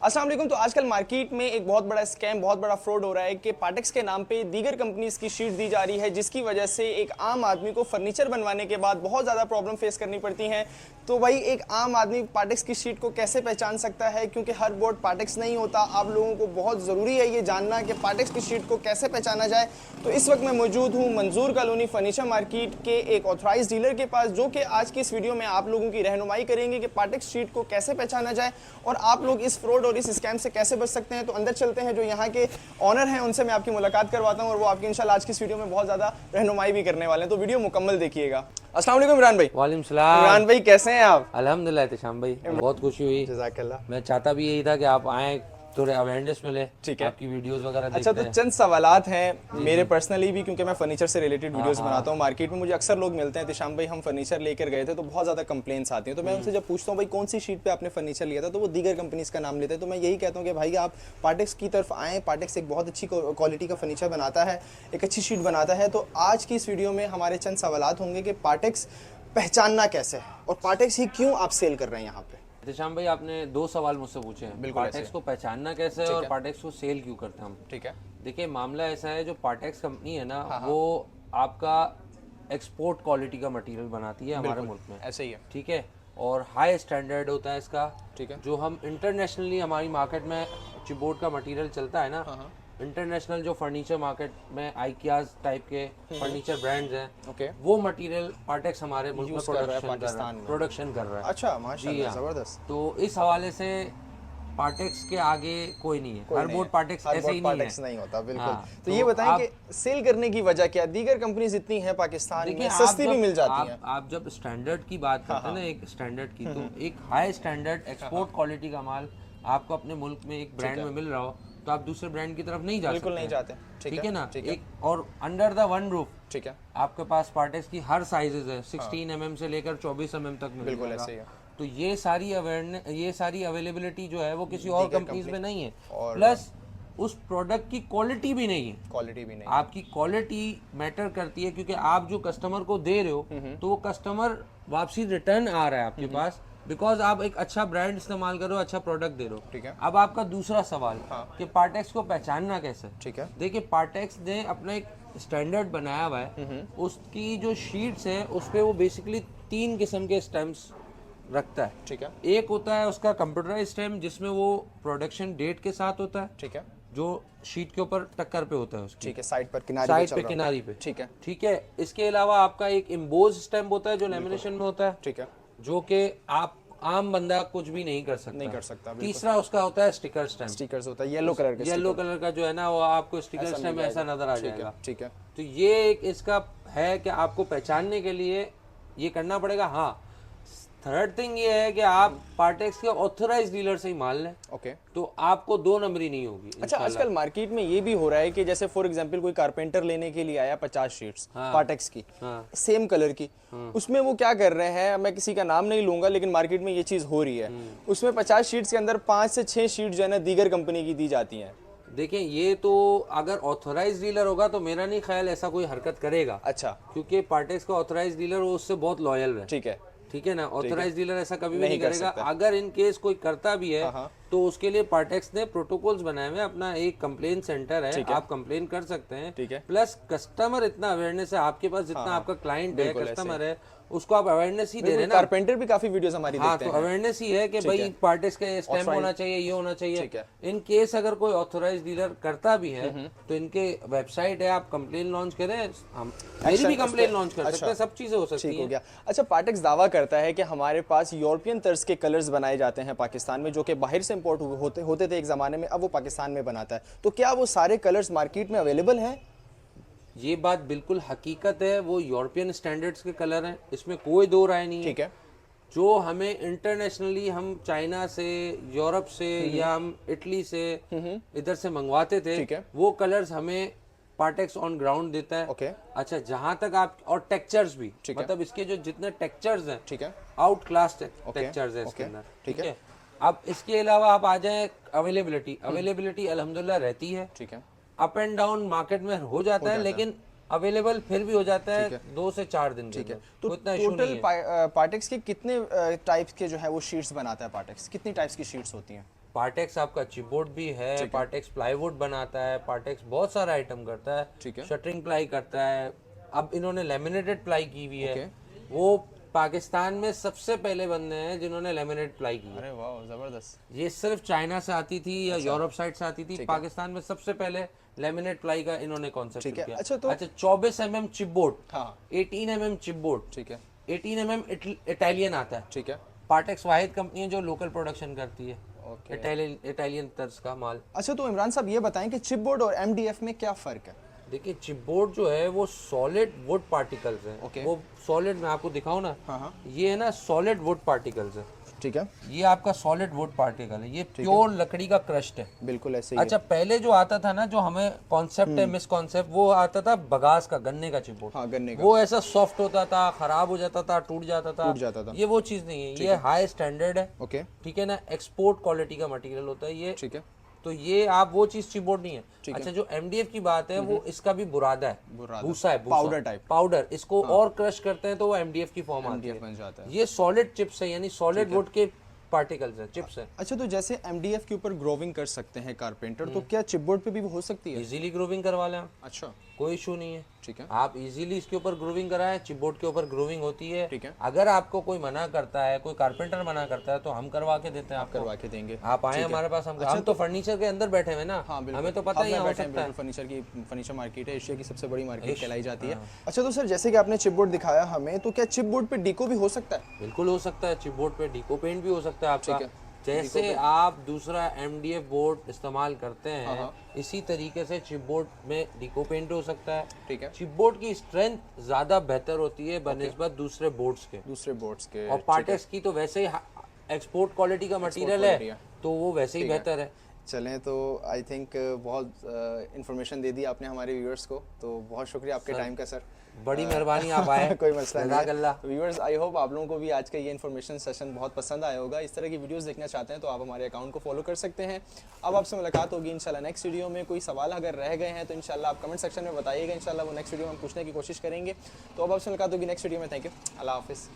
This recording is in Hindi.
अस्सलाम वालेकुम। तो आजकल मार्केट में एक बहुत बड़ा स्कैम, बहुत बड़ा फ्रॉड हो रहा है कि पार्टेक्स के नाम पे दीगर कंपनीज की शीट दी जा रही है, जिसकी वजह से एक आम आदमी को फर्नीचर बनवाने के बाद बहुत ज़्यादा प्रॉब्लम फेस करनी पड़ती हैं। तो भाई एक आम आदमी पार्टेक्स की शीट को कैसे पहचान सकता है, क्योंकि हर बोर्ड पार्टेक्स नहीं होता। आप लोगों को बहुत ज़रूरी है ये जानना कि पार्टेक्स की शीट को कैसे पहचाना जाए। तो इस वक्त मैं मौजूद हूँ मंजूर कॉलोनी फर्नीचर मार्केट के एक ऑथराइज डीलर के पास, जो कि आज की इस वीडियो में आप लोगों की रहनुमाई करेंगे कि पार्टेक्स शीट को कैसे पहचाना जाए और आप लोग इस फ्रॉड और इस स्कैम से कैसे बच सकते हैं। तो अंदर चलते हैं, जो यहाँ के ऑनर हैं उनसे मैं आपकी मुलाकात करवाता हूँ और वो आपकी इंशाल्लाह आज की इस वीडियो में बहुत ज़्यादा रहनुमाई भी करने वाले हैं। तो वीडियो मुकम्मल देखिएगा। अस्सलाम वालेकुम इमरान भाई। वालेकुम सलाम। इमरान भाई कैसे हैं आप? अल्हम्दुलिल्लाह एहतिशाम भाई, बहुत खुशी हुई। जज़ाकल्लाह। मैं चाहता भी यही था कि आप आएँ, थोड़े अवेयरनेस मिले। ठीक है। आपकी वीडियोस वगैरह अच्छा, देखते तो हैं। चंद सवालात हैं मेरे पर्सनली भी, क्योंकि मैं फर्नीचर से रिलेटेड वीडियोस बनाता हूँ। मार्केट में मुझे अक्सर लोग मिलते हैं, तिशाम भाई हम फर्नीचर लेकर गए थे तो बहुत ज़्यादा कंप्लेंट्स आती हैं। तो मैं उनसे जब पूछता हूँ भाई कौन सी शीट पे आपने फर्नीचर लिया था, तो वो दीगर कंपनीज का नाम लेते हैं। तो मैं यही कहता हूँ कि भाई आप पार्टेक्स की तरफ आएँ। पार्टेक्स एक बहुत अच्छी क्वालिटी का फर्नीचर बनाता है, एक अच्छी शीट बनाता है। तो आज की इस वीडियो में हमारे चंद सवालात होंगे कि पार्टेक्स पहचानना कैसे है और पार्टेक्स ही क्यों आप सेल कर रहे हैं यहाँ पे। एहतिशाम भाई, आपने दो सवाल मुझसे पूछे हैं। बिल्कुल ऐसे पार्टेक्स है। को पहचानना कैसे है ठीक और है। पार्टेक्स को सेल क्यों करते हैं हम। ठीक है। देखिए, मामला ऐसा है, जो पार्टेक्स कंपनी है ना, हाँ। वो आपका एक्सपोर्ट क्वालिटी का मटेरियल बनाती है हमारे बिल्कुल मुल्क में। ऐसे ही है। ठीक है, और हाई स्टैंडर्ड होता है इसका। ठीक है। जो हम इंटरनेशनली हमारी मार्केट में चिपबोर्ड का मटेरियल चलता है ना, हाँ। इंटरनेशनल जो फर्नीचर मार्केट में आइकियाज टाइप के फर्नीचर ब्रांड्स हैं, ओके। वो मटेरियल पार्टेक्स हमारे मुल्क में यूज़ कर रहा है पाकिस्तान में। प्रोडक्शन कर रहा है। अच्छा, जी माशाल्लाह, हाँ। ज़बरदस्त। तो इस हवाले से पार्टेक्स के आगे कोई नहीं है। हर बोर्ड पार्टेक्स हर ऐसे बोर्ड ही नहीं पार्टेक्स है। नहीं होता, बिल्कुल। हाँ, तो ये बताएं आप कि सेल करने की वजह क्या है? दीगर कंपनीज इतनी हैं पाकिस्तान देखिए, में, सस्ती भी मिल जाती हैं। आप जब स्टैंडर्ड की बात करते हैं ना, एक स्टैंडर्ड की, तो एक हाई स्टैंडर्ड एक्सपोर्ट क्वालिटी का माल आपको अपने मुल्क में एक ब्रांड में मिल रहा हो, तो आप दूसरे ब्रांड की तरफ नहीं जा बिल्कुल सकते नहीं हैं। जाते। ठीक है ना। ठीक है। एक और अंडर द वन रूफ ठीक है। आपके पास पार्टेक्स की हर साइजेस है, 16 mm से लेकर 24 mm तक मिल बिल्कुल जाएगा। ऐसे ही है। तो ये सारी अवेयरनेस, ये सारी अवेलेबिलिटी जो है वो किसी और कंपनीज में नहीं है। और प्लस उस प्रोडक्ट की क्वालिटी भी नहीं है। क्वालिटी भी नहीं। आपकी क्वालिटी मैटर करती है, क्योंकि आप जो कस्टमर को दे रहे हो, तो वो कस्टमर वापसी रिटर्न आ रहा है आपके पास, बिकॉज आप एक अच्छा ब्रांड इस्तेमाल करो, अच्छा प्रोडक्ट दे रहे हो। ठीक है। अब आपका दूसरा सवाल कि पार्टेक्स को पहचानना कैसे। ठीक है। देखिए, पार्टेक्स ने अपना एक स्टैंडर्ड बनाया हुआ है। उसकी जो शीट्स है उस पे वो बेसिकली 3 किस्म के स्टैम्प्स रखता है। ठीक है। एक होता है उसका कंप्यूटराइज स्टैम्प, जिसमें वो प्रोडक्शन डेट के साथ होता है, ठीक है। जो शीट के ऊपर टक्कर पे होता है उसकी, ठीक है, साइड पर किनारी साइड चल पे रहा किनारी पे। ठीक है। ठीक है। इसके अलावा आपका एक इम्बोज स्टैम्प होता है, जो लेमिनेशन में होता है, ठीक है। जो कि आप आम बंदा कुछ भी नहीं कर सकता। नहीं कर सकता, बिल्कुल। तीसरा उसका होता है स्टिकर स्टैम्प। स्टिकर्स होता है येलो कलर के। येलो कलर का जो है ना, वो आपको स्टिकर स्टैम्प ऐसा नजर आ जाएगा। ठीक है। तो ये एक इसका है कि आपको पहचानने के लिए ये करना पड़ेगा। हाँ, थर्ड थिंग ये है कि आप पार्टेक्स के ऑथराइज डीलर से ही माल लें, ओके। तो आपको 2 नंबरी नहीं होगी। अच्छा, आजकल मार्केट में ये भी हो रहा है कि जैसे फॉर एग्जांपल कोई कारपेंटर लेने के लिए आया 50 शीट्स पार्टेक्स की, सेम कलर की, उसमें वो क्या कर रहे हैं, मैं किसी का नाम नहीं लूंगा, लेकिन मार्केट में ये चीज़ हो रही है। उसमें 50 शीट्स के अंदर 5 से 6 शीट जो है ना दीगर कंपनी की दी जाती हैं। देखिए, ये तो अगर ऑथराइज डीलर होगा तो मेरा नहीं ख्याल ऐसा कोई हरकत करेगा। अच्छा। क्योंकि पार्टेक्स का ऑथराइज डीलर वो उससे बहुत लॉयल है। ठीक है। ठीक है ना। ऑथराइज डीलर ऐसा कभी भी नहीं कर करेगा। सकता। अगर इन केस कोई करता भी है, तो उसके लिए पार्टेक्स ने प्रोटोकॉल्स बनाए हुए हैं। अपना एक कंप्लेन सेंटर है, आप कंप्लेन कर सकते हैं। ठीक है। प्लस कस्टमर इतना अवेयरनेस है आपके पास, जितना आपका क्लाइंट है, कस्टमर है, उसको आप अवेयरनेस ही दे रहे हैं ना। कारपेंटर भी काफी वीडियोस हमारी हाँ, देखते तो हैं। अवेयरनेस ही है कि भाई पार्टेक्स का स्टैम्प होना चाहिए, ये होना चाहिए। इन केस अगर कोई ऑथराइज डीलर करता भी है, तो इनके वेबसाइट है, आप कंप्लेन लॉन्च करें, हम मेरी भी कंप्लेन लॉन्च कर सकते हैं, सब चीजें हो सकती हो हैं। गया। अच्छा, पार्टेक्स दावा करता है कि हमारे पास यूरोपियन तर्ज के कलर्स बनाए जाते हैं पाकिस्तान में, जो कि बाहर से इंपोर्ट होते थे एक ज़माने में, अब वो पाकिस्तान में बनाता है। तो क्या वो सारे कलर्स मार्केट में अवेलेबल हैं? ये बात बिल्कुल हकीकत है, वो यूरोपियन स्टैंडर्ड्स के कलर हैं, इसमें कोई दो राय नहीं है। ठीक है। जो हमें इंटरनेशनली हम चाइना से, यूरोप से, या हम इटली से इधर से मंगवाते थे, ठीक है। वो कलर्स हमें पार्टेक्स ऑन ग्राउंड देता है। ओके। अच्छा, जहां तक आप, और टेक्सचर्स भी, मतलब इसके जो जितने टेक्सचर्स हैं, ठीक है, आउट क्लास टेक्सचर्स है इसके अंदर। ठीक है। अब इसके अलावा आप आ जाए अवेलेबिलिटी, अवेलेबिलिटी अल्हम्दुलिल्लाह रहती है। ठीक है। अप एंड डाउन मार्केट में हो जाता है, लेकिन अवेलेबल फिर भी हो जाता है 2 से 4 दिन। ठीक है। तो तो इतना इशू नहीं टोटल है। पार्टेक्स के कितने टाइप्स के जो है वो शीट्स बनाता है पार्टेक्स? कितनी टाइप्स की शीट्स होती हैं? पार्टेक्स आपका चिपबोर्ड भी है, पार्टेक्स प्लाईवुड बनाता है, पार्टेक्स बहुत सारा आइटम करता है, ठीक है। शटरिंग प्लाई करता है। अब इन्होंने लेमिनेटेड प्लाई की हुई है, वो पाकिस्तान में सबसे पहले बंदे हैं जिन्होंने लेमिनेटेड प्लाई की है। अरे वाह, जबरदस्त। ये सिर्फ चाइना से आती थी या यूरोप साइड से आती थी, पाकिस्तान में सबसे पहले लेमिनेट प्लाई का इन्होंने कॉन्सेप्ट किया। अच्छा, तो 24 mm चिपबोर्ड, हाँ 18 mm चिपबोर्ड, ठीक है, 18 mm इटालियन आता है। ठीक है। पार्टेक्स वाहिद कंपनी है जो लोकल प्रोडक्शन करती है ओके। इटालियन तर्ज का माल। अच्छा, तो इमरान साहब ये बताएं कि चिपबोर्ड और एमडीएफ में क्या फ़र्क है? देखिए चिपबोर्ड जो है वो सॉलिड वुड पार्टिकल्स हैं। ओके। वो सॉलिड, मैं आपको दिखाऊं ना, हाँ हाँ, ये है ना सॉलिड वुड पार्टिकल्स है। ठीक है, ये आपका सॉलिड वुड पार्टिकल है, ये प्योर लकड़ी का क्रस्ट है। बिल्कुल ऐसे ही अच्छा, पहले जो आता था ना, जो हमें कॉन्सेप्ट है मिस कॉन्सेप्ट, वो आता था बगास का, गन्ने का चिपबोर्ड। हाँ, गन्ने का। वो ऐसा सॉफ्ट होता था, खराब हो जाता था, टूट जाता था। ये वो चीज नहीं है, ये हाई स्टैंडर्ड है। ओके, ठीक है ना, एक्सपोर्ट क्वालिटी का मटेरियल होता है ये। ठीक है, तो ये आप वो चीज चिपबोर्ड नहीं है। अच्छा, जो एमडीएफ की बात है वो इसका भी बुरादा है, भूसा है, पाउडर टाइप, पाउडर। इसको और क्रश करते हैं तो वो एमडीएफ की फॉर्म आती है, बन जाता है। ये सॉलिड चिप्स है, यानी सॉलिड वुड के पार्टिकल्स है, चिप्स है। अच्छा, तो जैसे एमडीएफ के ऊपर ग्रोविंग कर सकते हैं कारपेंटर, तो क्या चिपबोर्ड पे भी हो सकती है? इजीली ग्रोविंग करवा लें, अच्छा, कोई इशू नहीं है। ठीक है, आप इजीली इसके ऊपर ग्रूविंग कराएं, चिपबोर्ड के ऊपर ग्रूविंग होती है। ठीक है। अगर आपको कोई मना करता है, कोई कारपेंटर मना करता है, तो हम करवा के देते हैं, आप करवा के देंगे। आप आए हमारे पास, हम तो फर्नीचर के अंदर बैठे हुए ना, हमें तो पता ही हो सकता है। फर्नीचर मार्केट है, एशिया की सबसे बड़ी मार्केट कहलाई जाती है। अच्छा, तो सर जैसे कि आपने चिपबोर्ड दिखाया हमें, तो क्या चिपबोर्ड पे डीको भी हो सकता है? बिल्कुल हो सकता है, चिपबोर्ड पे डीको पेंट भी हो सकता है आपका। जैसे आप दूसरा एमडीएफ बोर्ड इस्तेमाल करते हैं, इसी तरीके से चिपबोर्ड में डीको पेंट हो सकता है। ठीक है। चिपबोर्ड की स्ट्रेंथ ज्यादा बेहतर होती है बनिस्बत दूसरे बोर्ड्स के। और पार्टेक्स की तो वैसे ही एक्सपोर्ट क्वालिटी का मटेरियल है, तो वो वैसे ही बेहतर है। चलें, तो आई थिंक बहुत इन्फॉर्मेशन दे दी आपने हमारे व्यूअर्स को, तो बहुत शुक्रिया आपके टाइम का सर। बड़ी मेहरबानी, आप आए। कोई मसला नहीं है। व्यूअर्स, आई होप आप लोगों को भी आज का ये इन्फॉर्मेशन सेशन बहुत पसंद आया होगा। इस तरह की वीडियोस देखना चाहते हैं तो आप हमारे अकाउंट को फॉलो कर सकते हैं। अब आपसे मुलाकात होगी इंशाल्लाह नेक्स्ट वीडियो में। कोई सवाल अगर रह गए हैं तो इंशाल्लाह आप कमेंट सेक्शन में बताइएगा, इंशाल्लाह वो नेक्स्ट वीडियो में हम पूछने की कोशिश करेंगे। तो अब आपसे मुलाकात होगी नेक्स्ट वीडियो में। थैंक यू, अल्लाह हाफिज़।